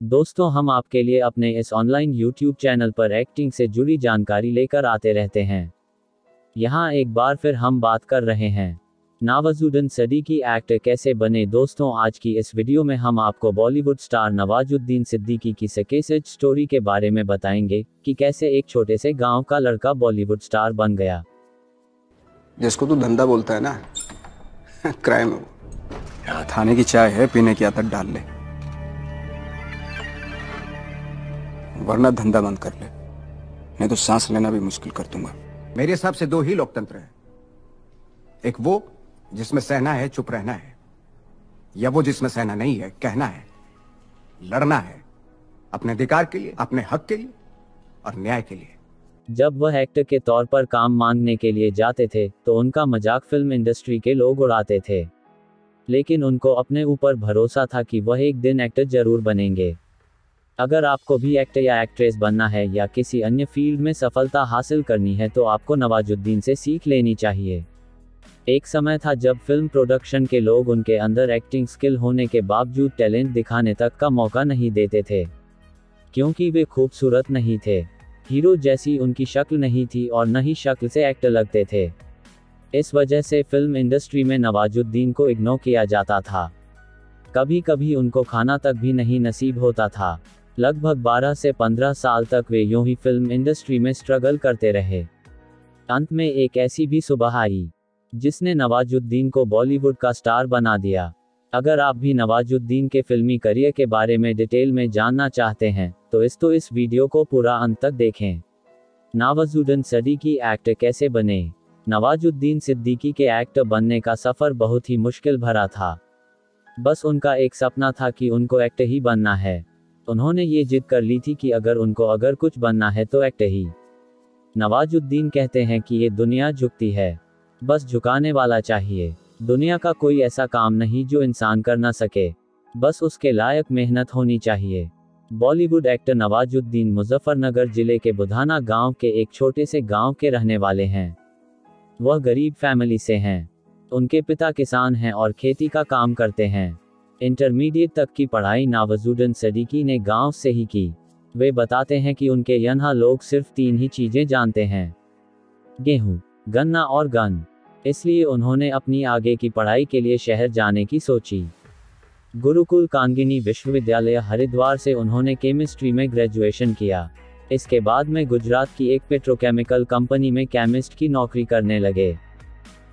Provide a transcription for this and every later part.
दोस्तों, हम आपके लिए अपने इस ऑनलाइन YouTube चैनल पर एक्टिंग से जुड़ी जानकारी लेकर आते रहते हैं। यहाँ एक बार फिर हम बात कर रहे हैं नवाजुद्दीन सिद्दीकी एक्टर कैसे बने। दोस्तों, आज की इस वीडियो में हम आपको बॉलीवुड स्टार नवाजुद्दीन सिद्दीकी की सक्सेस स्टोरी के बारे में बताएंगे कि कैसे एक छोटे से गांव का लड़का बॉलीवुड स्टार बन गया। जिसको तू धंधा बोलता है ना, क्राइम है वो। यहाँ थाने की चाय है, पीने की आदत डाल ले, वरना धंधा बंद कर ले, नहीं तो सांस लेना भी मुश्किल कर दूंगा। मेरे हिसाब से दो ही लोकतंत्र है, एक वो जिसमें सहना है, चुप रहना है, या वो जिसमें सहना नहीं है, कहना है, लड़ना है, अपने अधिकार के लिए, अपने हक के लिए और न्याय के लिए। जब वह एक्टर के तौर पर काम मांगने के लिए जाते थे तो उनका मजाक फिल्म इंडस्ट्री के लोग उड़ाते थे, लेकिन उनको अपने ऊपर भरोसा था कि वह एक दिन एक्टर जरूर बनेंगे। अगर आपको भी एक्टर या एक्ट्रेस बनना है या किसी अन्य फील्ड में सफलता हासिल करनी है तो आपको नवाजुद्दीन से सीख लेनी चाहिए। एक समय था जब फिल्म प्रोडक्शन के लोग उनके अंदर एक्टिंग स्किल होने के बावजूद टैलेंट दिखाने तक का मौका नहीं देते थे, क्योंकि वे खूबसूरत नहीं थे, हीरो जैसी उनकी शक्ल नहीं थी और न ही शक्ल से एक्टर लगते थे। इस वजह से फिल्म इंडस्ट्री में नवाजुद्दीन को इग्नोर किया जाता था। कभी कभी उनको खाना तक भी नहीं नसीब होता था। लगभग 12 से 15 साल तक वे यूं ही फिल्म इंडस्ट्री में स्ट्रगल करते रहे। अंत में एक ऐसी भी सुबह आई जिसने नवाजुद्दीन को बॉलीवुड का स्टार बना दिया। अगर आप भी नवाजुद्दीन के फिल्मी करियर के बारे में डिटेल में जानना चाहते हैं तो इस वीडियो को पूरा अंत तक देखें। नवाजुद्दीन सिद्दीकी एक्टर कैसे बने। नवाजुद्दीन सिद्दीकी के एक्टर बनने का सफर बहुत ही मुश्किल भरा था। बस उनका एक सपना था कि उनको एक्टर ही बनना है। उन्होंने ये जिद कर ली थी कि अगर कुछ बनना है तो एक्टर ही। नवाजुद्दीन कहते हैं कि ये दुनिया झुकती है, बस झुकाने वाला चाहिए। दुनिया का कोई ऐसा काम नहीं जो इंसान कर ना सके, बस उसके लायक मेहनत होनी चाहिए। बॉलीवुड एक्टर नवाजुद्दीन मुजफ्फरनगर जिले के बुधाना गांव के एक छोटे से गांव के रहने वाले हैं। वह गरीब फैमिली से हैं। उनके पिता किसान हैं और खेती का काम करते हैं। इंटरमीडिएट तक की पढ़ाई नवाजुद्दीन सिद्दीकी ने गांव से ही की। वे बताते हैं कि उनके यहाँ लोग सिर्फ 3 ही चीजें जानते हैं, गेहूं, गन्ना और गन। इसलिए उन्होंने अपनी आगे की पढ़ाई के लिए शहर जाने की सोची। गुरुकुल कांगिनी विश्वविद्यालय हरिद्वार से उन्होंने केमिस्ट्री में ग्रेजुएशन किया। इसके बाद में गुजरात की एक पेट्रोकेमिकल कंपनी में केमिस्ट की नौकरी करने लगे।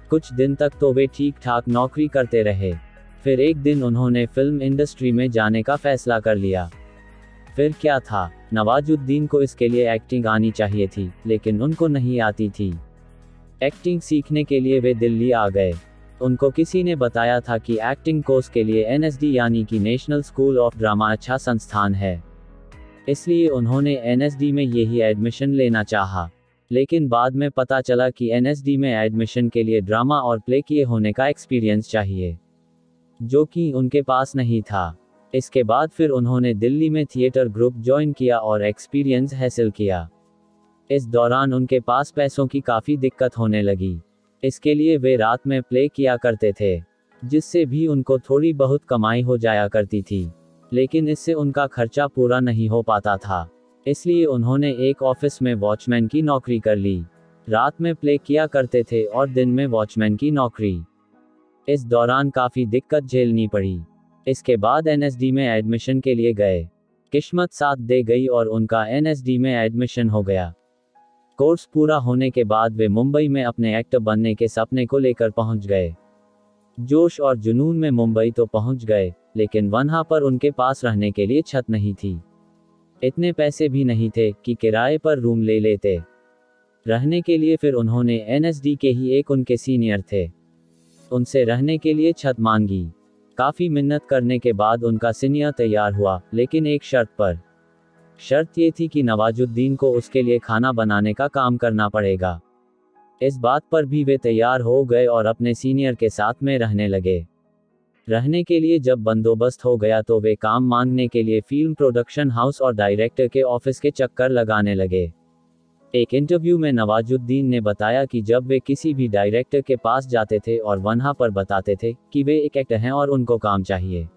कुछ दिन तक तो वे ठीक ठाक नौकरी करते रहे। फिर एक दिन उन्होंने फिल्म इंडस्ट्री में जाने का फैसला कर लिया। फिर क्या था, नवाजुद्दीन को इसके लिए एक्टिंग आनी चाहिए थी, लेकिन उनको नहीं आती थी। एक्टिंग सीखने के लिए वे दिल्ली आ गए। उनको किसी ने बताया था कि एक्टिंग कोर्स के लिए NSD यानी कि नेशनल स्कूल ऑफ ड्रामा अच्छा संस्थान है, इसलिए उन्होंने NSD में यही एडमिशन लेना चाहा। लेकिन बाद में पता चला कि NSD में एडमिशन के लिए ड्रामा और प्ले किए होने का एक्सपीरियंस चाहिए, जो कि उनके पास नहीं था। इसके बाद फिर उन्होंने दिल्ली में थिएटर ग्रुप ज्वाइन किया और एक्सपीरियंस हासिल किया। इस दौरान उनके पास पैसों की काफ़ी दिक्कत होने लगी। इसके लिए वे रात में प्ले किया करते थे, जिससे भी उनको थोड़ी बहुत कमाई हो जाया करती थी, लेकिन इससे उनका खर्चा पूरा नहीं हो पाता था। इसलिए उन्होंने एक ऑफिस में वॉचमैन की नौकरी कर ली। रात में प्ले किया करते थे और दिन में वॉचमैन की नौकरी। इस दौरान काफ़ी दिक्कत झेलनी पड़ी। इसके बाद NSD में एडमिशन के लिए गए। किस्मत साथ दे गई और उनका NSD में एडमिशन हो गया। कोर्स पूरा होने के बाद वे मुंबई में अपने एक्टर बनने के सपने को लेकर पहुंच गए। जोश और जुनून में मुंबई तो पहुंच गए, लेकिन वहां पर उनके पास रहने के लिए छत नहीं थी। इतने पैसे भी नहीं थे कि किराए पर रूम ले लेते रहने के लिए। फिर उन्होंने NSD के ही एक उनके सीनियर थे, उनसे रहने के लिए छत मांगी। काफ़ी मिन्नत करने के बाद उनका सीनियर तैयार हुआ, लेकिन एक शर्त पर। शर्त ये थी कि नवाजुद्दीन को उसके लिए खाना बनाने का काम करना पड़ेगा। इस बात पर भी वे तैयार हो गए और अपने सीनियर के साथ में रहने लगे। रहने के लिए जब बंदोबस्त हो गया तो वे काम मांगने के लिए फिल्म प्रोडक्शन हाउस और डायरेक्टर के ऑफिस के चक्कर लगाने लगे। एक इंटरव्यू में नवाजुद्दीन ने बताया कि जब वे किसी भी डायरेक्टर के पास जाते थे और वहां पर बताते थे कि वे एक एक्टर हैं और उनको काम चाहिए,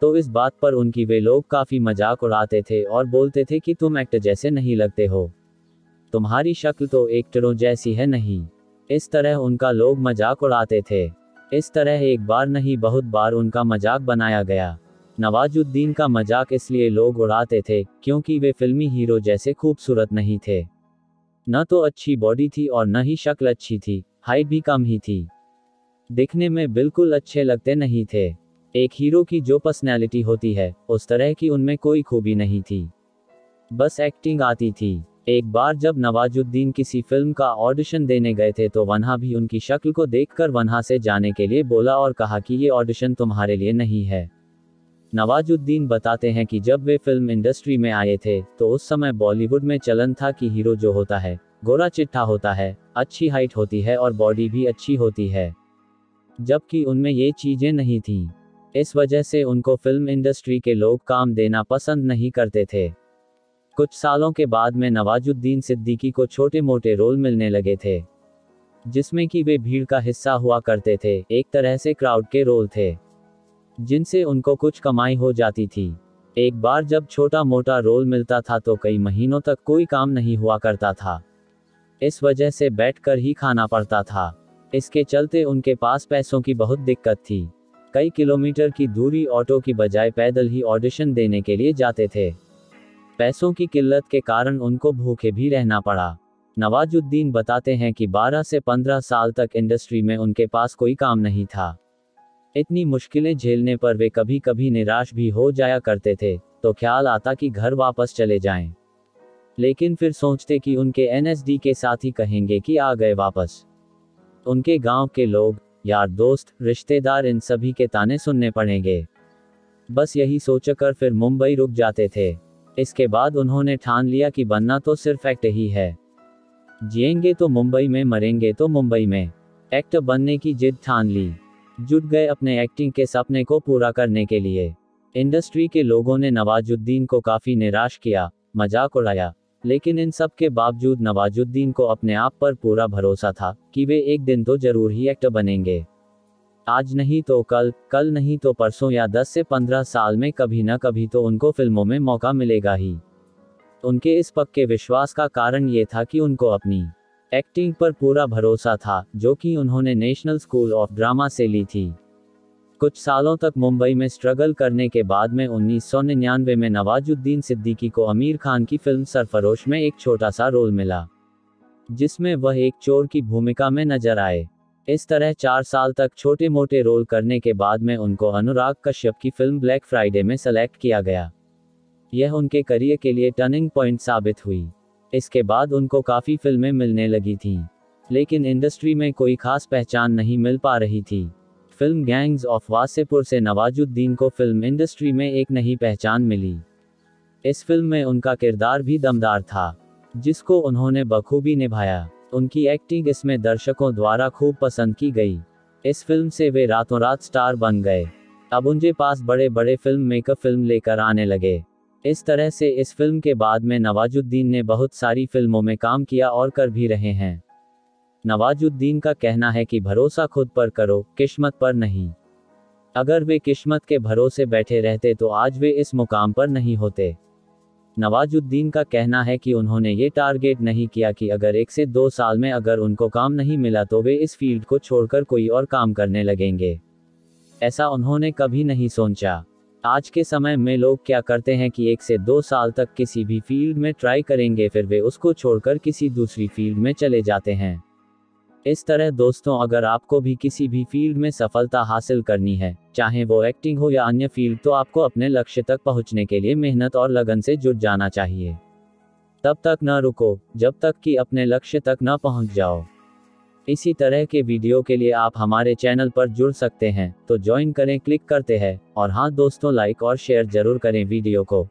तो इस बात पर उनकी वे लोग काफ़ी मजाक उड़ाते थे और बोलते थे कि तुम एक्टर जैसे नहीं लगते हो, तुम्हारी शक्ल तो एक्टरों जैसी है नहीं। इस तरह उनका लोग मजाक उड़ाते थे। इस तरह एक बार नहीं बहुत बार उनका मजाक बनाया गया। नवाजुद्दीन का मजाक इसलिए लोग उड़ाते थे क्योंकि वे फिल्मी हीरो जैसे खूबसूरत नहीं थे। न तो अच्छी बॉडी थी और न ही शक्ल अच्छी थी, हाइट भी कम ही थी। दिखने में बिल्कुल अच्छे लगते नहीं थे। एक हीरो की जो पर्सनैलिटी होती है उस तरह की उनमें कोई खूबी नहीं थी, बस एक्टिंग आती थी। एक बार जब नवाजुद्दीन किसी फिल्म का ऑडिशन देने गए थे तो वन्हा भी उनकी शक्ल को देखकर वन्हा से जाने के लिए बोला और कहा कि ये ऑडिशन तुम्हारे लिए नहीं है। नवाजुद्दीन बताते हैं कि जब वे फिल्म इंडस्ट्री में आए थे तो उस समय बॉलीवुड में चलन था कि हीरो जो होता है गोरा चिट्ठा होता है, अच्छी हाइट होती है और बॉडी भी अच्छी होती है, जबकि उनमें ये चीजें नहीं थीं। इस वजह से उनको फिल्म इंडस्ट्री के लोग काम देना पसंद नहीं करते थे। कुछ सालों के बाद में नवाजुद्दीन सिद्दीकी को छोटे मोटे रोल मिलने लगे थे, जिसमें कि वे भीड़ का हिस्सा हुआ करते थे, एक तरह से क्राउड के रोल थे, जिनसे उनको कुछ कमाई हो जाती थी। एक बार जब छोटा मोटा रोल मिलता था तो कई महीनों तक कोई काम नहीं हुआ करता था, इस वजह से बैठकर ही खाना पड़ता था। इसके चलते उनके पास पैसों की बहुत दिक्कत थी। कई किलोमीटर की दूरी ऑटो की बजाय पैदल ही ऑडिशन देने के लिए जाते थे। पैसों की किल्लत के कारण उनको भूखे भी रहना पड़ा। नवाजुद्दीन बताते हैं कि 12 से 15 साल तक इंडस्ट्री में उनके पास कोई काम नहीं था। इतनी मुश्किलें झेलने पर वे कभी कभी निराश भी हो जाया करते थे, तो ख्याल आता कि घर वापस चले जाएं। लेकिन फिर सोचते कि उनके एनएसडी के साथ ही कहेंगे कि आ गए वापस। उनके गांव के लोग, यार दोस्त, रिश्तेदार, इन सभी के ताने सुनने पड़ेंगे। बस यही सोचकर फिर मुंबई रुक जाते थे। इसके बाद उन्होंने ठान लिया कि बनना तो सिर्फ एक्टर ही है, जिएंगे तो मुंबई में, मरेंगे तो मुंबई में। एक्टर बनने की जिद ठान ली, जुट गए अपने एक्टिंग के सपने को पूरा करने के लिए। इंडस्ट्री के लोगों ने नवाजुद्दीन को काफी निराश किया, मजाक उड़ाया, लेकिन इन सब के बावजूद नवाजुद्दीन को अपने आप पर पूरा भरोसा था कि वे एक दिन तो जरूर ही एक्टर बनेंगे। आज नहीं तो कल, कल नहीं तो परसों, या 10 से 15 साल में कभी न कभी तो उनको फिल्मों में मौका मिलेगा ही। उनके इस पक्के विश्वास का कारण ये था कि उनको अपनी एक्टिंग पर पूरा भरोसा था, जो कि उन्होंने नेशनल स्कूल ऑफ ड्रामा से ली थी। कुछ सालों तक मुंबई में स्ट्रगल करने के बाद में 1999 में नवाजुद्दीन सिद्दीकी को आमिर खान की फिल्म सरफरोश में एक छोटा सा रोल मिला, जिसमें वह एक चोर की भूमिका में नजर आए। इस तरह 4 साल तक छोटे मोटे रोल करने के बाद में उनको अनुराग कश्यप की फिल्म ब्लैक फ्राइडे में सेलेक्ट किया गया। यह उनके करियर के लिए टर्निंग पॉइंट साबित हुई। इसके बाद उनको काफ़ी फिल्में मिलने लगी थीं, लेकिन इंडस्ट्री में कोई खास पहचान नहीं मिल पा रही थी। फिल्म गैंग्स ऑफ वासेपुर से नवाजुद्दीन को फिल्म इंडस्ट्री में एक नई पहचान मिली। इस फिल्म में उनका किरदार भी दमदार था, जिसको उन्होंने बखूबी निभाया। उनकी एक्टिंग इसमें दर्शकों द्वारा खूब पसंद की गई। इस फिल्म से वे रातों रात स्टार बन गए। अब उनके पास बड़े बड़े फिल्म मेकर फिल्म लेकर आने लगे। इस तरह से इस फिल्म के बाद में नवाजुद्दीन ने बहुत सारी फिल्मों में काम किया और कर भी रहे हैं। नवाजुद्दीन का कहना है कि भरोसा खुद पर करो, किस्मत पर नहीं। अगर वे किस्मत के भरोसे बैठे रहते तो आज वे इस मुकाम पर नहीं होते। नवाजुद्दीन का कहना है कि उन्होंने ये टारगेट नहीं किया कि अगर 1 से 2 साल में अगर उनको काम नहीं मिला तो वे इस फील्ड को छोड़कर कोई और काम करने लगेंगे। ऐसा उन्होंने कभी नहीं सोचा। आज के समय में लोग क्या करते हैं कि 1 से 2 साल तक किसी भी फील्ड में ट्राई करेंगे, फिर वे उसको छोड़कर किसी दूसरी फील्ड में चले जाते हैं। इस तरह दोस्तों, अगर आपको भी किसी भी फील्ड में सफलता हासिल करनी है, चाहे वो एक्टिंग हो या अन्य फील्ड, तो आपको अपने लक्ष्य तक पहुंचने के लिए मेहनत और लगन से जुट जाना चाहिए। तब तक न रुको जब तक कि अपने लक्ष्य तक न पहुंच जाओ। इसी तरह के वीडियो के लिए आप हमारे चैनल पर जुड़ सकते हैं, तो ज्वाइन करें, क्लिक करते हैं। और हाँ दोस्तों, लाइक और शेयर जरूर करें वीडियो को।